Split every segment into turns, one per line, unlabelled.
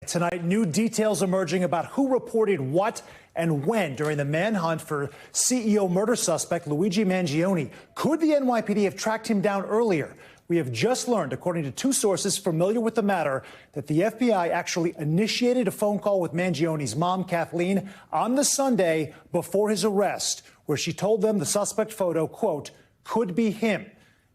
Tonight, new details emerging about who reported what and when during the manhunt for CEO murder suspect Luigi Mangione. Could the NYPD have tracked him down earlier? We have just learned, according to two sources familiar with the matter, that the FBI actually initiated a phone call with Mangione's mom, Kathleen, on the Sunday before his arrest, where she told them the suspect photo, quote, could be him.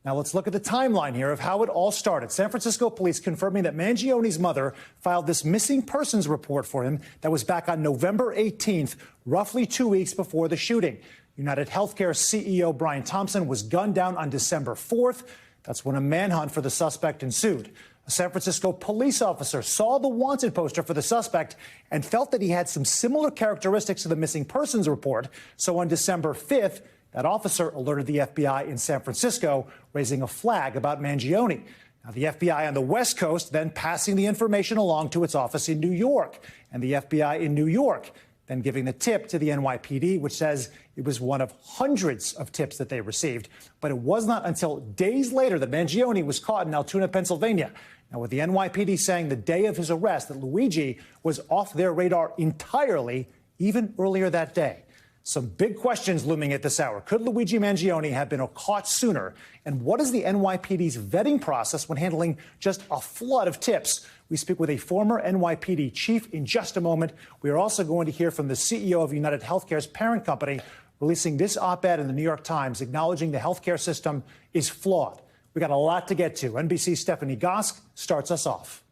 Now, let's look at the timeline here of how it all started. San Francisco police confirming that Mangione's mother filed this missing persons report for him that was back on November 18th, roughly 2 weeks before the shooting. UnitedHealthcare CEO Brian Thompson was gunned down on December 4th. That's when a manhunt for the suspect ensued. A San Francisco police officer saw the wanted poster for the suspect and felt that he had some similar characteristics to the missing persons report. So on December 5th, that officer alerted the FBI in San Francisco, raising a flag about Mangione. Now, the FBI on the West Coast then passing the information along to its office in New York, and the FBI in New York then giving the tip to the NYPD, which says it was one of hundreds of tips that they received. But it was not until days later that Mangione was caught in Altoona, Pennsylvania. Now, with the NYPD saying the day of his arrest that Luigi was off their radar entirely, even earlier that day. Some big questions looming at this hour. Could Luigi Mangione have been caught sooner? And what is the NYPD's vetting process when handling just a flood of tips? We speak with a former NYPD chief in just a moment. We are also going to hear from the CEO of UnitedHealthcare's parent company, releasing this op-ed in the New York Times, acknowledging the healthcare system is flawed. We got a lot to get to. NBC's Stephanie Gosk starts us off.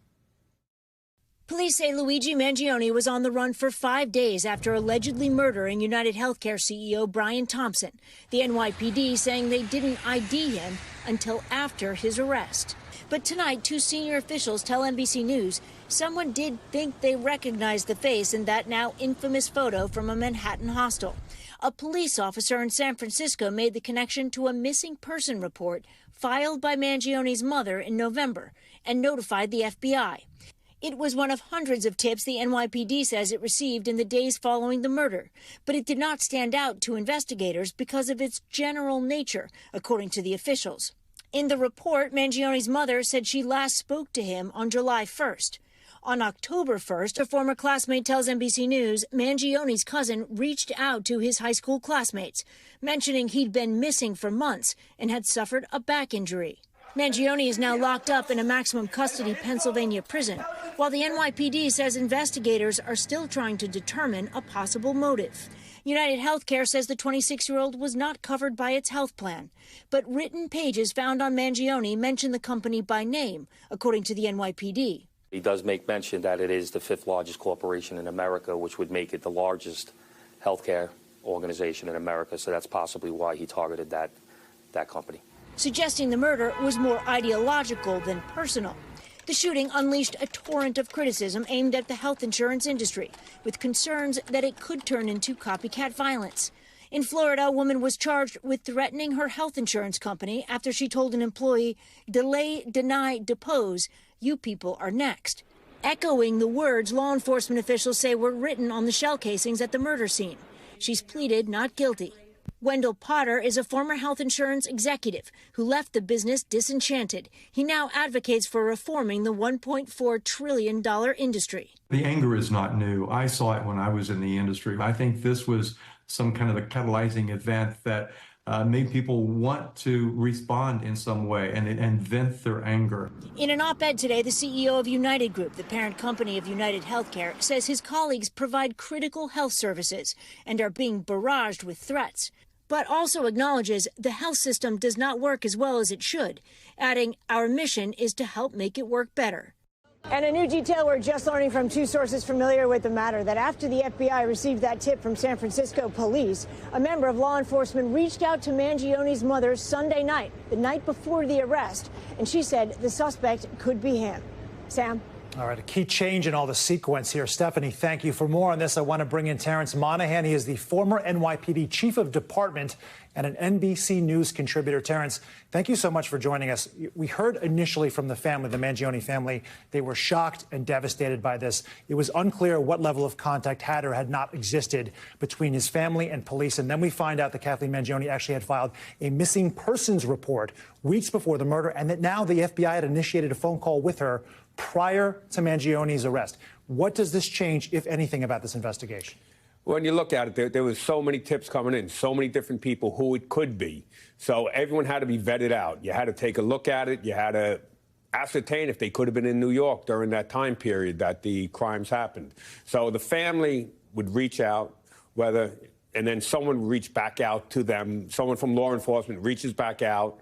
Police say Luigi Mangione was on the run for 5 days after allegedly murdering UnitedHealthcare CEO Brian Thompson. The NYPD saying they didn't ID him until after his arrest. But tonight, two senior officials tell NBC News someone did think they recognized the face in that now infamous photo from a Manhattan hostel. A police officer in San Francisco made the connection to a missing person report filed by Mangione's mother in November and notified the FBI. It was one of hundreds of tips the NYPD says it received in the days following the murder, but it did not stand out to investigators because of its general nature, according to the officials. In the report, Mangione's mother said she last spoke to him on July 1st. On October 1st, a former classmate tells NBC News Mangione's cousin reached out to his high school classmates, mentioning he'd been missing for months and had suffered a back injury. Mangione is now locked up in a maximum custody Pennsylvania prison, while the NYPD says investigators are still trying to determine a possible motive. UnitedHealthcare says the 26-year-old was not covered by its health plan, but written pages found on Mangione mention the company by name, according to the NYPD.
He does make mention that it is the fifth largest corporation in America, which would make it the largest healthcare organization in America, so that's possibly why he targeted that company,
suggesting the murder was more ideological than personal. The shooting unleashed a torrent of criticism aimed at the health insurance industry, with concerns that it could turn into copycat violence. In Florida, a woman was charged with threatening her health insurance company after she told an employee, delay, deny, depose, you people are next, echoing the words law enforcement officials say were written on the shell casings at the murder scene. She's pleaded not guilty. Wendell Potter is a former health insurance executive who left the business disenchanted. He now advocates for reforming the $1.4 trillion industry.
The anger is not new. I saw it when I was in the industry. I think this was some kind of a catalyzing event that made people want to respond in some way and vent their anger.
In an op-ed today, the CEO of United Group, the parent company of UnitedHealthcare, says his colleagues provide critical health services and are being barraged with threats, but also acknowledges the health system does not work as well as it should, adding, our mission is to help make it work better.
And a new detail we're just learning from two sources familiar with the matter, that after the FBI received that tip from San Francisco police, a member of law enforcement reached out to Mangione's mother Sunday night, the night before the arrest, and she said the suspect could be him. Sam?
All right, a key change in all the sequence here. Stephanie, thank you. For more on this, I want to bring in Terence Monahan. He is the former NYPD chief of department and an NBC News contributor. Terence, thank you so much for joining us. We heard initially from the family, the Mangione family. They were shocked and devastated by this. It was unclear what level of contact had or had not existed between his family and police. And then we find out that Kathleen Mangione actually had filed a missing persons report weeks before the murder, and that now the FBI had initiated a phone call with her prior to Mangione's arrest. What does this change, if anything, about this investigation?
When you look at it, there was so many tips coming in, so many different people who it could be. So everyone had to be vetted out. You had to take a look at it. You had to ascertain if they could have been in New York during that time period that the crimes happened. So the family would reach out, and then someone would reach back out to them. Someone from law enforcement reaches back out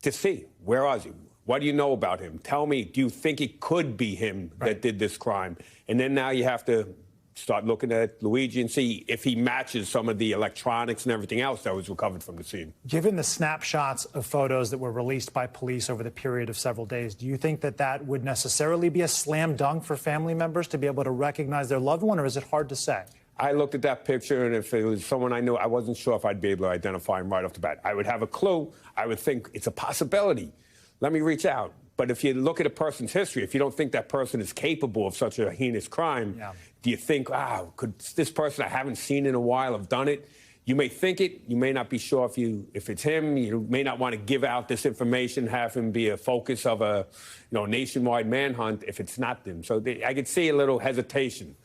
to see, where was he? What do you know about him? Tell me, do you think it could be him that did this crime? And then now you have to start looking at Luigi and see if he matches some of the electronics and everything else that was recovered from the scene.
Given the snapshots of photos that were released by police over the period of several days, do you think that that would necessarily be a slam dunk for family members to be able to recognize their loved one, or is it hard to say?
I looked at that picture, and if it was someone I knew, I wasn't sure if I'd be able to identify him right off the bat. I would have a clue. I would think it's a possibility. Let me reach out. But if you look at a person's history, if you don't think that person is capable of such a heinous crime, do you think, wow, could this person I haven't seen in a while have done it? You may think it. You may not be sure if it's him. You may not want to give out this information, have him be a focus of a nationwide manhunt if it's not them. So I could see a little hesitation.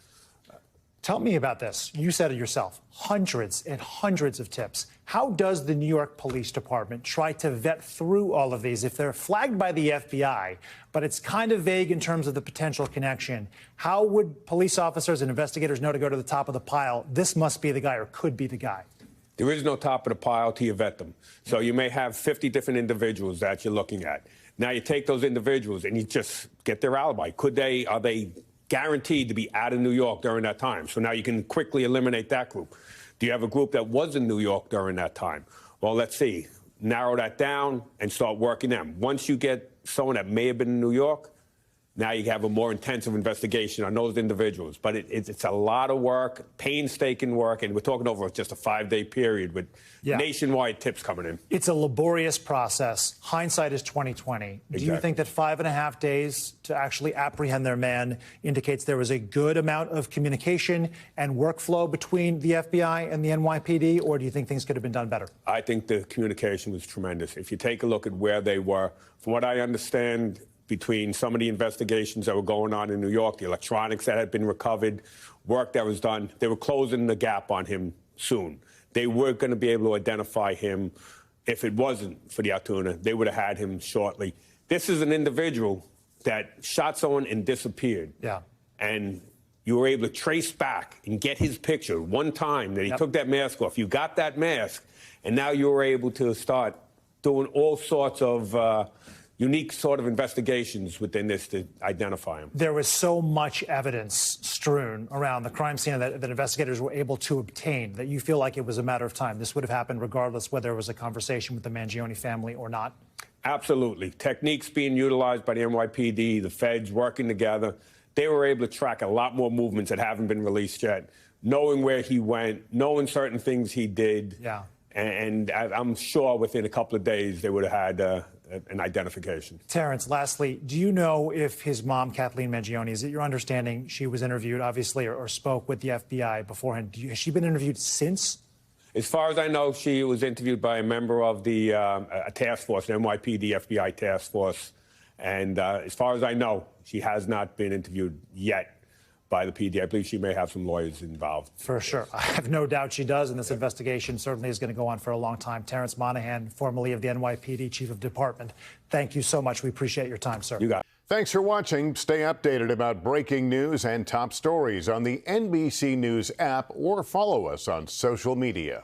Tell me about this. You said it yourself, hundreds and hundreds of tips. How does the New York Police Department try to vet through all of these? If they're flagged by the FBI, but it's kind of vague in terms of the potential connection, how would police officers and investigators know to go to the top of the pile? This must be the guy or could be the guy.
There is no top of the pile till you vet them. So you may have 50 different individuals that you're looking at. Now you take those individuals and you just get their alibi. Are they guaranteed to be out of New York during that time? So now you can quickly eliminate that group. Do you have a group that was in New York during that time? Well, let's see. Narrow that down and start working them. Once you get someone that may have been in New York, now you have a more intensive investigation on those individuals. But it's a lot of work, painstaking work, and we're talking over just a 5-day period with nationwide tips coming in.
It's a laborious process. Hindsight is 20/20. Do you think that 5.5 days to actually apprehend their man indicates there was a good amount of communication and workflow between the FBI and the NYPD, or do you think things could have been done better?
I think the communication was tremendous. If you take a look at where they were, from what I understand, between some of the investigations that were going on in New York, the electronics that had been recovered, work that was done, they were closing the gap on him soon. They were going to be able to identify him. If it wasn't for the Altoona, they would have had him shortly. This is an individual that shot someone and disappeared. And you were able to trace back and get his picture one time that he took that mask off. You got that mask, and now you were able to start doing all sorts of unique sort of investigations within this to identify him.
There was so much evidence strewn around the crime scene that investigators were able to obtain that you feel like it was a matter of time. This would have happened regardless whether it was a conversation with the Mangione family or not?
Absolutely. Techniques being utilized by the NYPD, the feds working together. They were able to track a lot more movements that haven't been released yet, knowing where he went, knowing certain things he did. And I'm sure within a couple of days they would have had an identification.
Terence, lastly, do you know if his mom, Kathleen Mangione, is it your understanding she was interviewed, obviously, or spoke with the FBI beforehand? Has she been interviewed since?
As far as I know, she was interviewed by a member of the a task force, the NYPD FBI task force. And as far as I know, she has not been interviewed yet by the PD. I believe she may have some lawyers involved.
For sure. I have no doubt she does, and this investigation certainly is going to go on for a long time. Terence Monahan, formerly of the NYPD Chief of Department, thank you so much. We appreciate your time, sir.
You got it.
Thanks for watching. Stay updated about breaking news and top stories on the NBC News app or follow us on social media.